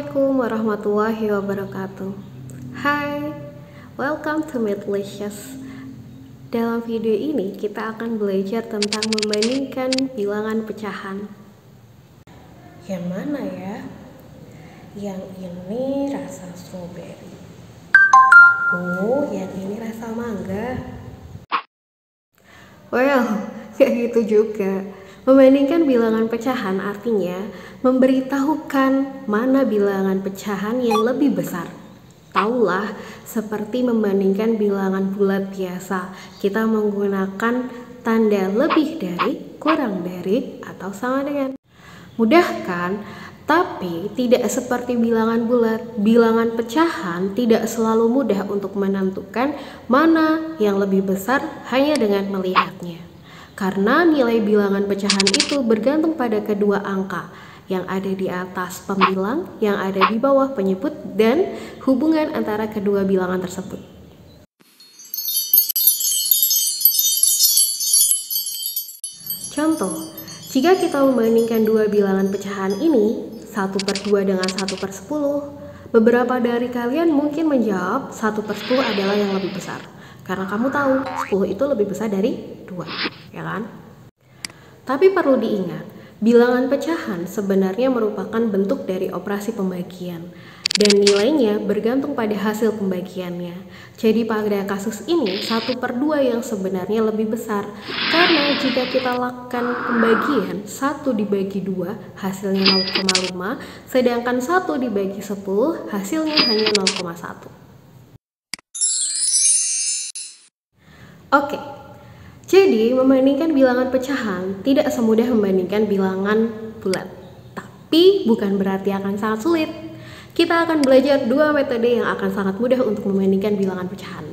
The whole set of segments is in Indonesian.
Assalamualaikum warahmatullahi wabarakatuh. Hai, welcome to Meatlicious. Dalam video ini kita akan belajar tentang membandingkan bilangan pecahan. Yang mana ya? Yang ini rasa strawberry. Oh, yang ini rasa mangga. Well, kayak gitu juga. Membandingkan bilangan pecahan artinya memberitahukan mana bilangan pecahan yang lebih besar. Taulah, seperti membandingkan bilangan bulat biasa, kita menggunakan tanda lebih dari, kurang dari, atau sama dengan. Mudah kan? Tapi tidak seperti bilangan bulat. Bilangan pecahan tidak selalu mudah untuk menentukan mana yang lebih besar hanya dengan melihatnya. Karena nilai bilangan pecahan itu bergantung pada kedua angka yang ada di atas pembilang, yang ada di bawah penyebut, dan hubungan antara kedua bilangan tersebut. Contoh, jika kita membandingkan dua bilangan pecahan ini, 1/2 dengan 1/10, beberapa dari kalian mungkin menjawab 1/10 adalah yang lebih besar. Karena kamu tahu 10 itu lebih besar dari 2, ya kan? Tapi perlu diingat, bilangan pecahan sebenarnya merupakan bentuk dari operasi pembagian dan nilainya bergantung pada hasil pembagiannya. Jadi pada kasus ini 1/2 yang sebenarnya lebih besar, karena jika kita lakukan pembagian 1 dibagi 2 hasilnya 0,5, sedangkan 1 dibagi 10 hasilnya hanya 0,1. Oke, jadi membandingkan bilangan pecahan tidak semudah membandingkan bilangan bulat. Tapi bukan berarti akan sangat sulit. Kita akan belajar dua metode yang akan sangat mudah untuk membandingkan bilangan pecahan.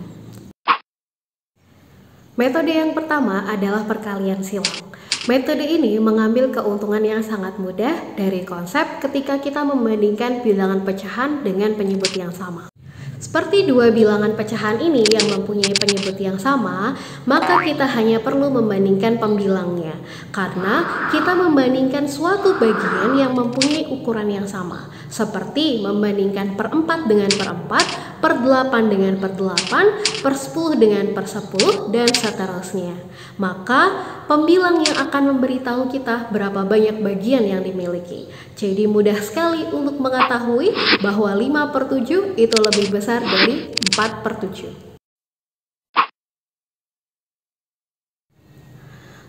Metode yang pertama adalah perkalian silang. Metode ini mengambil keuntungan yang sangat mudah dari konsep ketika kita membandingkan bilangan pecahan dengan penyebut yang sama. Seperti dua bilangan pecahan ini yang mempunyai penyebut yang sama, maka kita hanya perlu membandingkan pembilangnya. Karena kita membandingkan suatu bagian yang mempunyai ukuran yang sama. Seperti membandingkan 4 dengan 4, 8 dengan 8, 10 dengan 10, dan seterusnya. Maka pembilang yang akan memberitahu kita berapa banyak bagian yang dimiliki. Jadi mudah sekali untuk mengetahui bahwa 5/7 itu lebih besar dari 4/7.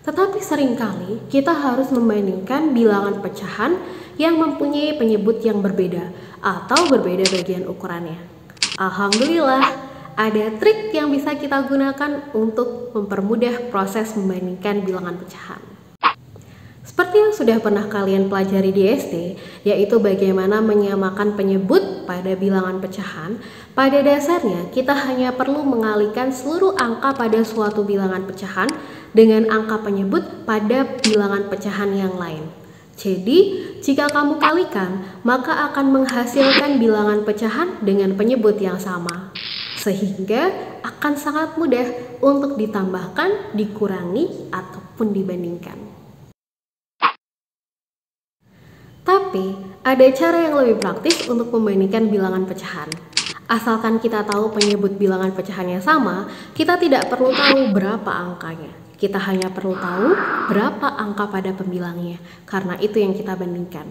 Tetapi seringkali kita harus membandingkan bilangan pecahan yang mempunyai penyebut yang berbeda atau berbeda bagian ukurannya. Alhamdulillah, ada trik yang bisa kita gunakan untuk mempermudah proses membandingkan bilangan pecahan. Seperti yang sudah pernah kalian pelajari di SD, yaitu bagaimana menyamakan penyebut pada bilangan pecahan. Pada dasarnya, kita hanya perlu mengalihkan seluruh angka pada suatu bilangan pecahan dengan angka penyebut pada bilangan pecahan yang lain. Jadi, jika kamu kalikan, maka akan menghasilkan bilangan pecahan dengan penyebut yang sama. Sehingga akan sangat mudah untuk ditambahkan, dikurangi, ataupun dibandingkan. Tapi, ada cara yang lebih praktis untuk membandingkan bilangan pecahan. Asalkan kita tahu penyebut bilangan pecahannya sama, kita tidak perlu tahu berapa angkanya. Kita hanya perlu tahu berapa angka pada pembilangnya, karena itu yang kita bandingkan.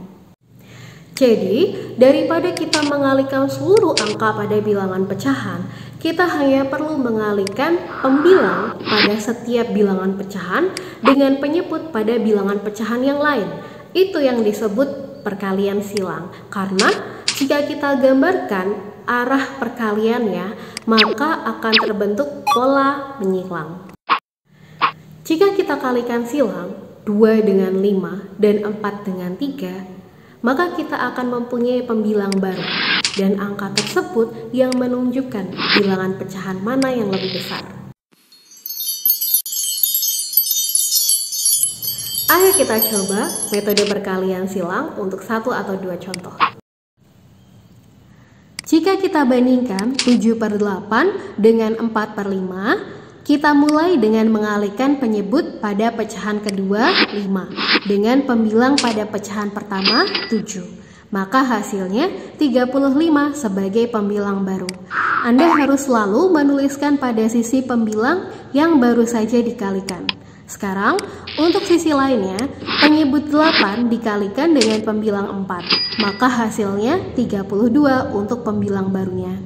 Jadi, daripada kita mengalihkan seluruh angka pada bilangan pecahan, kita hanya perlu mengalihkan pembilang pada setiap bilangan pecahan dengan penyebut pada bilangan pecahan yang lain. Itu yang disebut perkalian silang, karena jika kita gambarkan arah perkaliannya, maka akan terbentuk pola menyilang. Jika kita kalikan silang 2 dengan 5 dan 4 dengan 3, maka kita akan mempunyai pembilang baru dan angka tersebut yang menunjukkan bilangan pecahan mana yang lebih besar. Ayo kita coba metode perkalian silang untuk 1 atau 2 contoh. Jika kita bandingkan 7/8 dengan 4/5, kita mulai dengan mengalihkan penyebut pada pecahan kedua 5 dengan pembilang pada pecahan pertama 7. Maka hasilnya 35 sebagai pembilang baru. Anda harus selalu menuliskan pada sisi pembilang yang baru saja dikalikan. Sekarang, untuk sisi lainnya, penyebut 8 dikalikan dengan pembilang 4. Maka hasilnya 32 untuk pembilang barunya.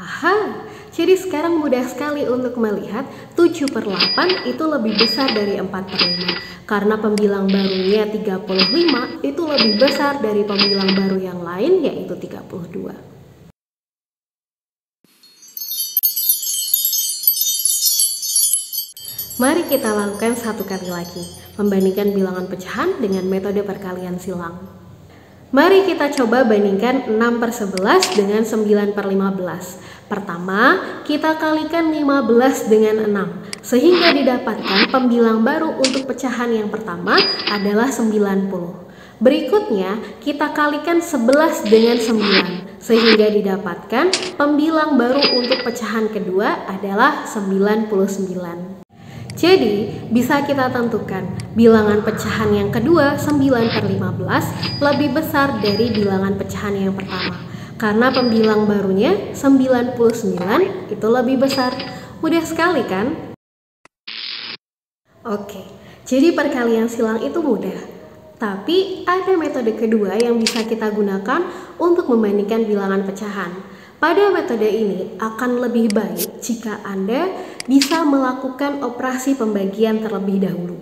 Aha, jadi sekarang mudah sekali untuk melihat 7/8 itu lebih besar dari 4/5. Karena pembilang barunya 35 itu lebih besar dari pembilang baru yang lain, yaitu 32. Mari kita lakukan satu kali lagi, membandingkan bilangan pecahan dengan metode perkalian silang. Mari kita coba bandingkan 6/11 dengan 9/15. Pertama, kita kalikan 15 dengan 6, sehingga didapatkan pembilang baru untuk pecahan yang pertama adalah 90. Berikutnya, kita kalikan 11 dengan 9, sehingga didapatkan pembilang baru untuk pecahan kedua adalah 99. Jadi, bisa kita tentukan bilangan pecahan yang kedua 9/15 lebih besar dari bilangan pecahan yang pertama. Karena pembilang barunya 99 itu lebih besar. Mudah sekali kan? Oke, jadi perkalian silang itu mudah. Tapi ada metode kedua yang bisa kita gunakan untuk membandingkan bilangan pecahan. Pada metode ini akan lebih baik jika Anda bisa melakukan operasi pembagian terlebih dahulu.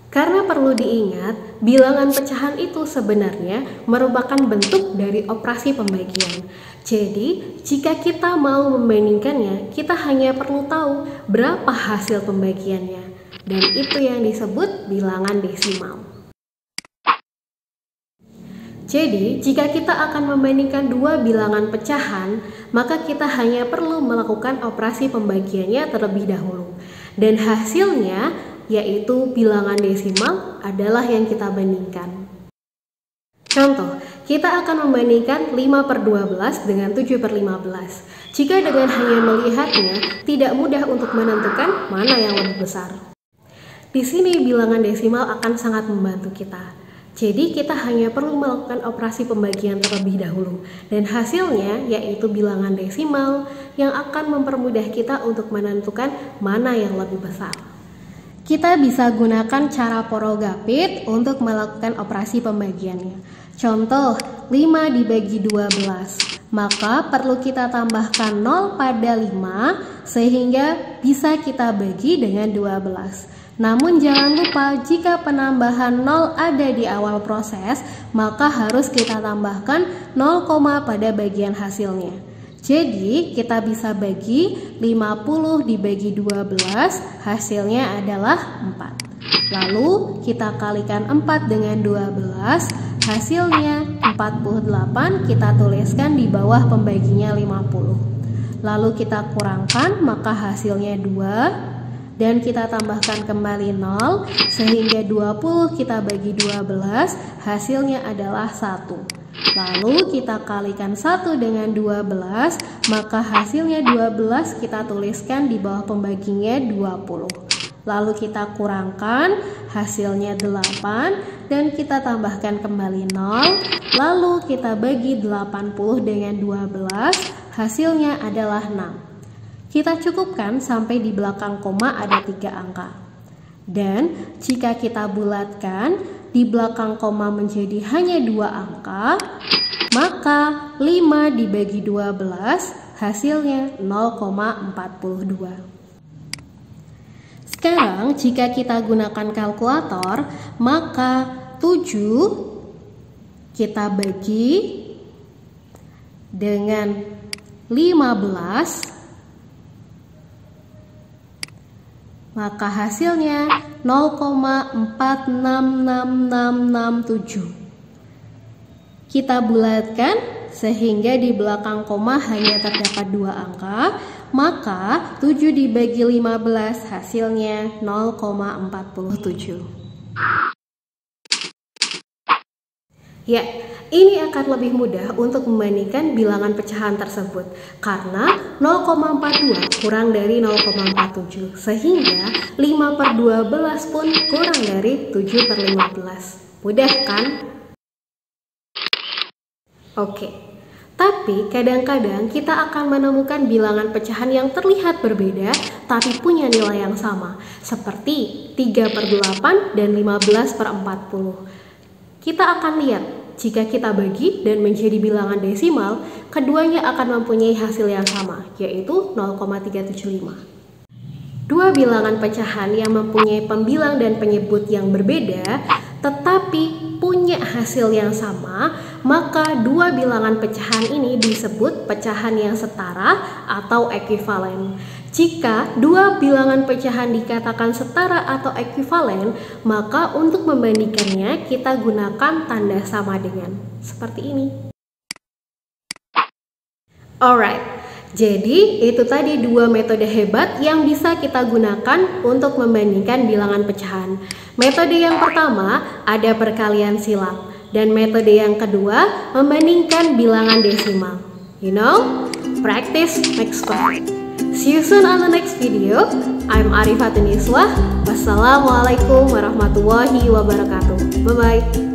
Karena perlu diingat, bilangan pecahan itu sebenarnya merupakan bentuk dari operasi pembagian. Jadi, jika kita mau membandingkannya, kita hanya perlu tahu berapa hasil pembagiannya. Dan itu yang disebut bilangan desimal. Jadi, jika kita akan membandingkan dua bilangan pecahan, maka kita hanya perlu melakukan operasi pembagiannya terlebih dahulu. Dan hasilnya, yaitu bilangan desimal, adalah yang kita bandingkan. Contoh, kita akan membandingkan 5/12 dengan 7/15. Jika dengan hanya melihatnya, tidak mudah untuk menentukan mana yang lebih besar. Di sini bilangan desimal akan sangat membantu kita. Jadi kita hanya perlu melakukan operasi pembagian terlebih dahulu, dan hasilnya yaitu bilangan desimal yang akan mempermudah kita untuk menentukan mana yang lebih besar. Kita bisa gunakan cara porogapit untuk melakukan operasi pembagiannya. Contoh, 5 dibagi 12, maka perlu kita tambahkan 0 pada 5 sehingga bisa kita bagi dengan 12. Namun jangan lupa jika penambahan 0 ada di awal proses, maka harus kita tambahkan 0, pada bagian hasilnya. Jadi kita bisa bagi 50 dibagi 12, hasilnya adalah 4. Lalu kita kalikan 4 dengan 12, hasilnya 48, kita tuliskan di bawah pembaginya 50. Lalu kita kurangkan, maka hasilnya 2. Dan kita tambahkan kembali 0, sehingga 20 kita bagi 12, hasilnya adalah 1. Lalu kita kalikan 1 dengan 12, maka hasilnya 12 kita tuliskan di bawah pembaginya 20. Lalu kita kurangkan, hasilnya 8, dan kita tambahkan kembali 0, lalu kita bagi 80 dengan 12, hasilnya adalah 6. Kita cukupkan sampai di belakang koma ada 3 angka. Dan jika kita bulatkan, di belakang koma menjadi hanya 2 angka, maka 5 dibagi 12 hasilnya 0,42. Sekarang jika kita gunakan kalkulator, maka 7 kita bagi dengan 15, maka hasilnya 0,466667. Kita bulatkan sehingga di belakang koma hanya terdapat 2 angka, maka 7 dibagi 15 hasilnya 0,47. Ya, Ini akan lebih mudah untuk membandingkan bilangan pecahan tersebut karena 0,42 kurang dari 0,47 sehingga 5/12 pun kurang dari 7/15. Mudah kan? Oke, tapi kadang-kadang kita akan menemukan bilangan pecahan yang terlihat berbeda tapi punya nilai yang sama, seperti 3/8 dan 15/40. Kita akan lihat, jika kita bagi dan menjadi bilangan desimal, keduanya akan mempunyai hasil yang sama, yaitu 0,375. Dua bilangan pecahan yang mempunyai pembilang dan penyebut yang berbeda, tetapi punya hasil yang sama, maka dua bilangan pecahan ini disebut pecahan yang setara atau ekuivalen. Jika dua bilangan pecahan dikatakan setara atau ekuivalen, maka untuk membandingkannya kita gunakan tanda sama dengan seperti ini. Alright, jadi itu tadi dua metode hebat yang bisa kita gunakan untuk membandingkan bilangan pecahan. Metode yang pertama ada perkalian silang, dan metode yang kedua membandingkan bilangan desimal. You know, practice makes perfect. See you soon on the next video. I'm Arifatin Iswah. Wassalamualaikum warahmatullahi wabarakatuh. Bye-bye.